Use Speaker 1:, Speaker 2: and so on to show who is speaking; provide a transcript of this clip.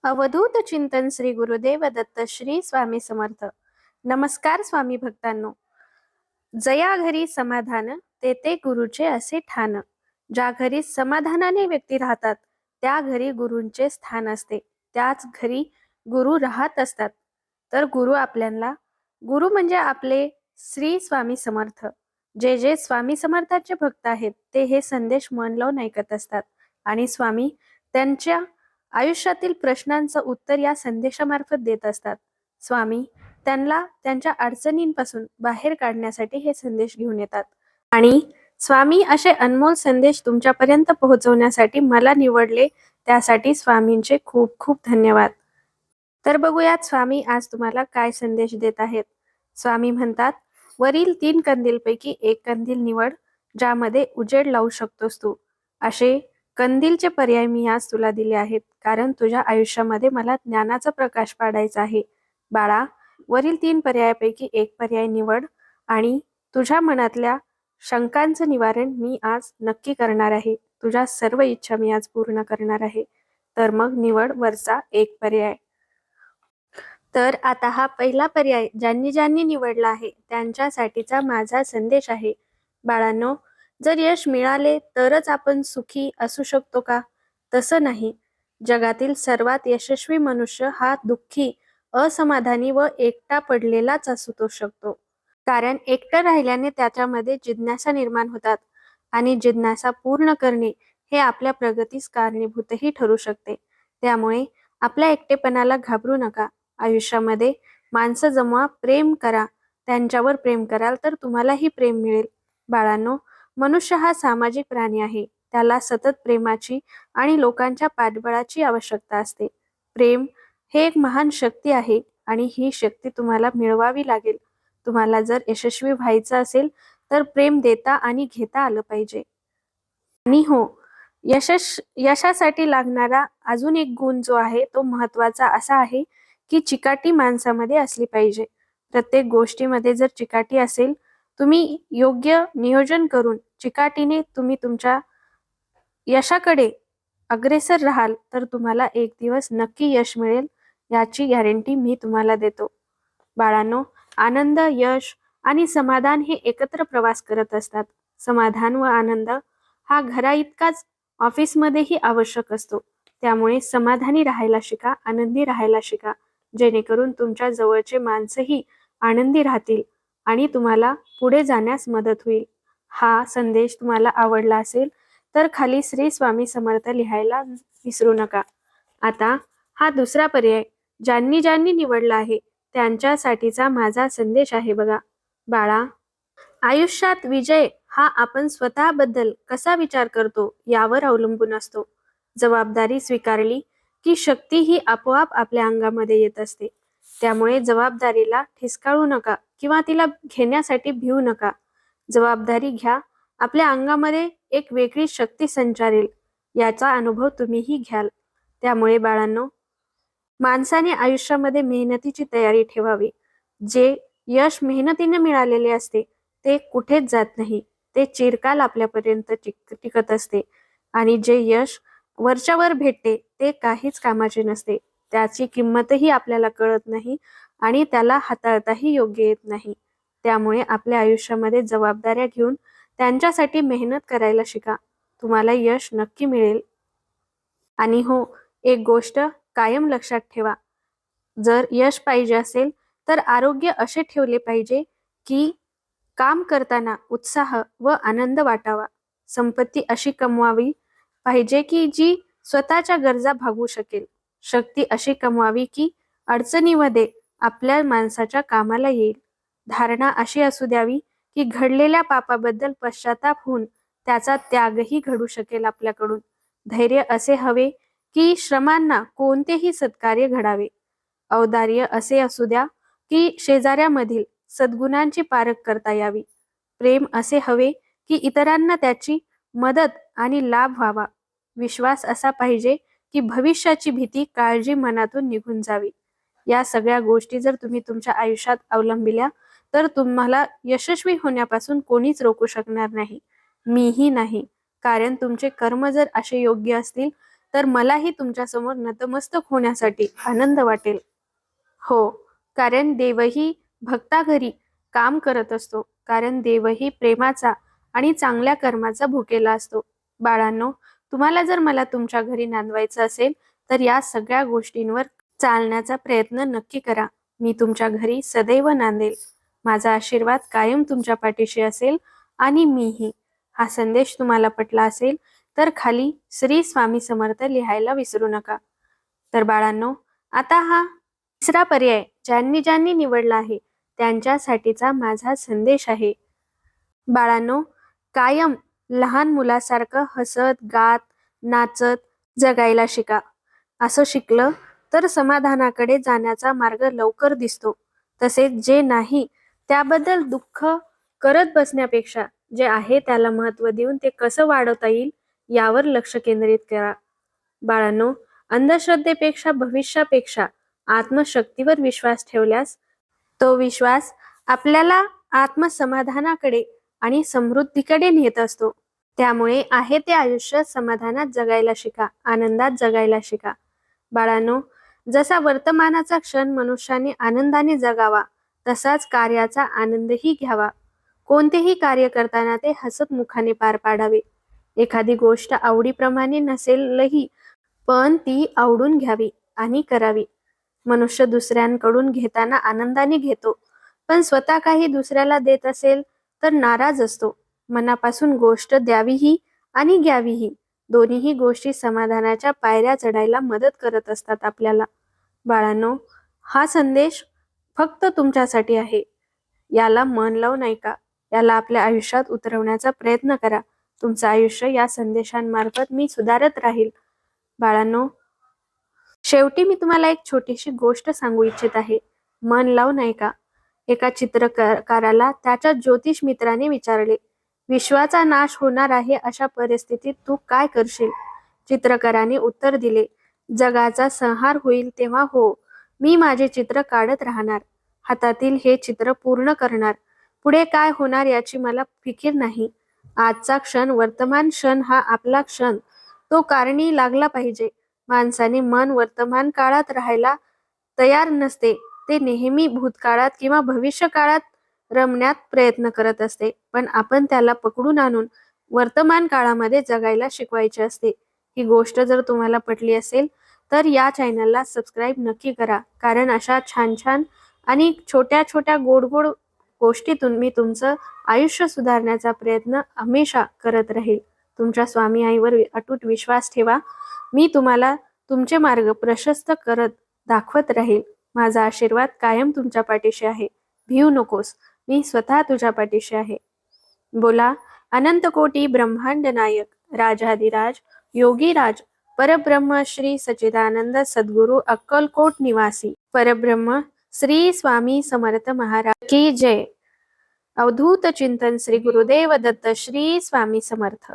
Speaker 1: अवधूत चिंतन श्री गुरुदेव दत्त श्री स्वामी समर्थ. नमस्कार स्वामी भक्तांनो. जया घरी समाधान तेथे गुरुचे असे ठाण. ज्या घरी समाधानाने व्यक्ती राहतात त्या घरी गुरूंचे स्थान असते. त्याच घरी गुरु राहत असतात. तर गुरु म्हणजे आपले श्री स्वामी समर्थ. जे जे स्वामी समर्थांचे भक्त आहेत ते हे संदेश मन लावून ऐकत असतात आणि स्वामी त्यांच्या आयुष्यातील प्रश्नांचं उत्तर या संदेशामार्फत देत असतात. स्वामी त्यांना त्यांच्या अडचणींपासून बाहेर काढण्यासाठी हे संदेश घेऊन येतात आणि स्वामी असे अनमोल संदेश तुमच्यापर्यंत पोहोचवण्यासाठी मला निवडले, त्यासाठी स्वामींचे खूप खूप धन्यवाद. तर बघूयात स्वामी आज तुम्हाला काय संदेश देत आहेत. स्वामी म्हणतात, वरील 3 कंदीलपैकी एक कंदील निवड ज्यामध्ये उजेड लावू शकतोस तू. असे कंदीलचे पर्याय मी आज तुला दिले आहेत, कारण तुझ्या आयुष्यामध्ये मला ज्ञानाचा प्रकाश पाडायचा आहे. बाळा, वरील 3 पर्यायापैकी एक पर्याय निवड आणि तुझ्या मनातल्या शंकांचं निवारण मी आज नक्की करणार आहे. तुझ्या सर्व इच्छा मी आज पूर्ण करणार आहे. तर मग निवड वरचा एक पर्याय. तर आता हा पहिला पर्याय ज्यांनी ज्यांनी निवडला आहे त्यांच्यासाठीचा माझा संदेश आहे. बाळांनो, जर यश मिळाले तरच आपण सुखी असू शकतो का? तसं नाही. जगातील सर्वात यशस्वी मनुष्य हा दुःखी, असमाधानी व एकटा पडलेलाच असू शकतो. कारण एकटं राहिल्याने त्याच्यामध्ये जिज्ञासा निर्माण होतात आणि जिज्ञासा पूर्ण करणे हे आपल्या प्रगतीस कारणीभूतही ठरू शकते. त्यामुळे आपल्या एकटेपणाला घाबरू नका. आयुष्यामध्ये माणसं जमवा, प्रेम करा. त्यांच्यावर प्रेम कराल तर तुम्हालाही प्रेम मिळेल. बाळांनो, मनुष्य हा सामाजिक प्राणी आहे. त्याला सतत प्रेमाची आणि लोकांच्या पाठबळाची आवश्यकता असते. प्रेम हे एक महान शक्ती आहे आणि ही शक्ती तुम्हाला मिळवावी लागेल. तुम्हाला जर यशस्वी व्हायचं असेल तर प्रेम देता आणि घेता आलं पाहिजे. आणि हो, यशासाठी लागणारा अजून एक गुण जो आहे तो महत्वाचा असा आहे की चिकाटी माणसामध्ये असली पाहिजे. प्रत्येक गोष्टीमध्ये जर चिकाटी असेल, तुम्ही योग्य नियोजन करून चिकाटीने तुम्ही तुमच्या यशाकडे अग्रेसर राहाल तर तुम्हाला एक दिवस नक्की यश मिळेल, याची गॅरंटी मी तुम्हाला देतो. बाळांनो, आनंद, यश आणि समाधान हे एकत्र प्रवास करत असतात. समाधान व आनंद हा घराइतकाच ऑफिसमध्येही आवश्यक असतो. त्यामुळे समाधानी राहायला शिका, आनंदी राहायला शिका, जेणेकरून तुमच्या जवळचे माणसंही आनंदी राहतील आणि तुम्हाला पुढे जाण्यास मदत होईल. हा संदेश तुम्हाला आवडला असेल तर खाली श्री स्वामी समर्थ लिहायला विसरू नका. आता हा दुसरा पर्याय ज्यांनी ज्यांनी निवडला आहे त्यांच्यासाठीचा माझा संदेश आहे बघा. बाळा, आयुष्यात विजय हा आपण स्वतःबद्दल कसा विचार करतो यावर अवलंबून असतो. जबाबदारी स्वीकारली की शक्ती ही आपोआप आपल्या अंगामध्ये येत असते. त्यामुळे जबाबदारीला ठिसकाळू नका किंवा तिला घेण्यासाठी भिवू नका. जबाबदारी घ्या. आपल्या अंगामध्ये एक वेगळी शक्ती संचारेल, याचा अनुभव तुम्हीही घ्याल. त्यामुळे बाळांनो, माणसाने आयुष्यामध्ये मेहनतीची तयारी ठेवावी. जे यश मेहनतीने मिळालेले असते ते कुठेच जात नाही. ते चिरकाल आपल्यापर्यंत टिकत असते आणि जे यश वरच्यावर भेटते ते काहीच कामाचे नसते. त्याची किंमतही आपल्याला कळत नाही आणि त्याला हाताळताही योग्य येत नाही. त्यामुळे आपल्या आयुष्यामध्ये जबाबदाऱ्या घेऊन त्यांच्यासाठी मेहनत करायला शिका. तुम्हाला यश नक्की मिळेल. आणि हो, एक गोष्ट कायम लक्षात ठेवा. जर यश पाहिजे असेल तर आरोग्य असे ठेवले पाहिजे की काम करताना उत्साह व आनंद वाटावा. संपत्ती अशी कमवावी पाहिजे की जी स्वतःच्या गरजा भागवू शकेल. शक्ती अशी कमवावी की अडचणीमध्ये आपल्या माणसाच्या कामाला येईल. धारणा अशी असू द्यावी की घडलेल्या पापाबद्दल पश्चाताप होऊन त्याचा त्यागही घडू शकेल आपल्याकडून. धैर्य असे हवे की श्रमांना कोणतेही सत्कार्य घडावे. औदार्य असे असू द्या की शेजाऱ्यामधील सद्गुणांची पारख करता यावी. प्रेम असे हवे की इतरांना त्याची मदत आणि लाभ व्हावा. विश्वास असा पाहिजे की भविष्याची भीती, काळजी मनातून निघून जावी. या सगळ्या गोष्टी जर तुम्ही तुमच्या आयुष्यात अवलंबिल्या तर तुम्हाला यशस्वी होण्यापासून कोणीच रोखू शकणार नाही. मीही नाही. कारण तुमचे कर्म जर असे योग्य असतील तर मलाही तुमच्यासमोर नतमस्तक होण्यासाठी आनंद वाटेल. हो, कारण देवही भक्ताघरी काम करत असतो. कारण देवही प्रेमाचा आणि चांगल्या कर्माचा भुकेला असतो. बाळांनो, तुम्हाला जर मला तुमच्या घरी नांदवायचं असेल तर या सगळ्या गोष्टींवर चालण्याचा प्रयत्न नक्की करा. मी तुमच्या घरी सदैव नांदेल. माझा आशीर्वाद कायम तुमच्या पाठीशी असेल आणि मीही. हा संदेश तुम्हाला पटला असेल तर खाली श्री स्वामी समर्थ लिहायला विसरू नका. तर बाळांनो, आता हा तिसरा पर्याय ज्यांनी ज्यांनी निवडला आहे त्यांच्यासाठीचा माझा संदेश आहे. बाळांनो, कायम लहान मुलासारखं हसत गात नाचत जगायला शिका. असं शिकलं तर समाधानाकडे जाण्याचा मार्ग लवकर दिसतो. तसेच जे नाही त्याबद्दल दुःख करत बसण्यापेक्षा जे आहे त्याला महत्त्व देऊन ते कसं वाढवता येईल यावर लक्ष केंद्रित करा. बाळांनो, अंधश्रद्धेपेक्षा भविष्यापेक्षा आत्मशक्तीवर विश्वास ठेवल्यास तो विश्वास आपल्याला आत्मसमाधानाकडे आणि समृद्धीकडे नेत असतो. त्यामुळे आहे ते आयुष्य समाधानात जगायला शिका, आनंदात जगायला शिका. बाळांनो, जसा वर्तमानाचा क्षण मनुष्याने आनंदाने जगावा तसाच कार्याचा आनंदही घ्यावा. कोणतेही कार्य करताना ते हसत मुखाने पार पाडावे. एखादी गोष्ट आवडीप्रमाणे नसेलही पण ती आवडून घ्यावी आणि करावी. मनुष्य दुसऱ्यांकडून घेताना आनंदाने घेतो, पण स्वतः काही दुसऱ्याला देत असेल तर नाराज असतो. मनापासून गोष्ट द्यावीही आणि घ्यावीही, दोन्हीही गोष्टी समाधानाच्या पायऱ्या चढायला मदत करत असतात आपल्याला. बाळांनो, हा संदेश फक्त तुमच्यासाठी आहे. याला मन लावू नाही का, याला आपल्या आयुष्यात उतरवण्याचा प्रयत्न करा. तुमचं आयुष्य या संदेशांमार्फत मी सुधारत राहील. बाळांनो, शेवटी मी तुम्हाला एक छोटीशी गोष्ट सांगू इच्छित आहे. मन लावू नाही का? एका चित्रकाराला त्याच्या ज्योतिष मित्राने विचारले, विश्वाचा नाश होणार आहे अशा परिस्थितीत तू काय करशील? चित्रकाराने उत्तर दिले, जगाचा संहार होईल तेव्हा हो, मी माझे चित्र काढत राहणार. हातातील हे चित्र पूर्ण करणार. पुढे काय होणार याची मला फिकीर नाही. आजचा क्षण, वर्तमान क्षण हा आपला क्षण, तो कारणी लागला पाहिजे. माणसाने मन वर्तमान काळात राहायला तयार नसते. ते नेहमी भूतकाळात किंवा भविष्य काळात रमण्यात प्रयत्न करत असते. पण आपण त्याला पकडून आणून वर्तमान काळामध्ये जगायला शिकवायचे असते. ही गोष्ट जर तुम्हाला पटली असेल तर या चॅनलला सबस्क्राईब नक्की करा. कारण अशा छान छान आणि छोट्या छोट्या गोड गोड गोष्टीतून मी तुमचं आयुष्य सुधारण्याचा प्रयत्न हमेशा करत राहील. तुमच्या स्वामी आईवर अटूट विश्वास ठेवा. मी तुम्हाला तुमचे मार्ग प्रशस्त करत दाखवत राहील. माझा आशीर्वाद कायम तुमच्या पाठीशी आहे. भिऊ नकोस, मी स्वतः तुझ्या पाठीशी आहे. बोला अनंत कोटी ब्रह्मांड नायक, राजाधिराज योगीराज, परब्रह्म श्री सच्चिदानंद सद्गुरु अक्कलकोट निवासी परब्रह्म श्री स्वामी समर्थ महाराज की जय. अवधूत चिंतन श्री गुरुदेव दत्त श्री स्वामी समर्थ.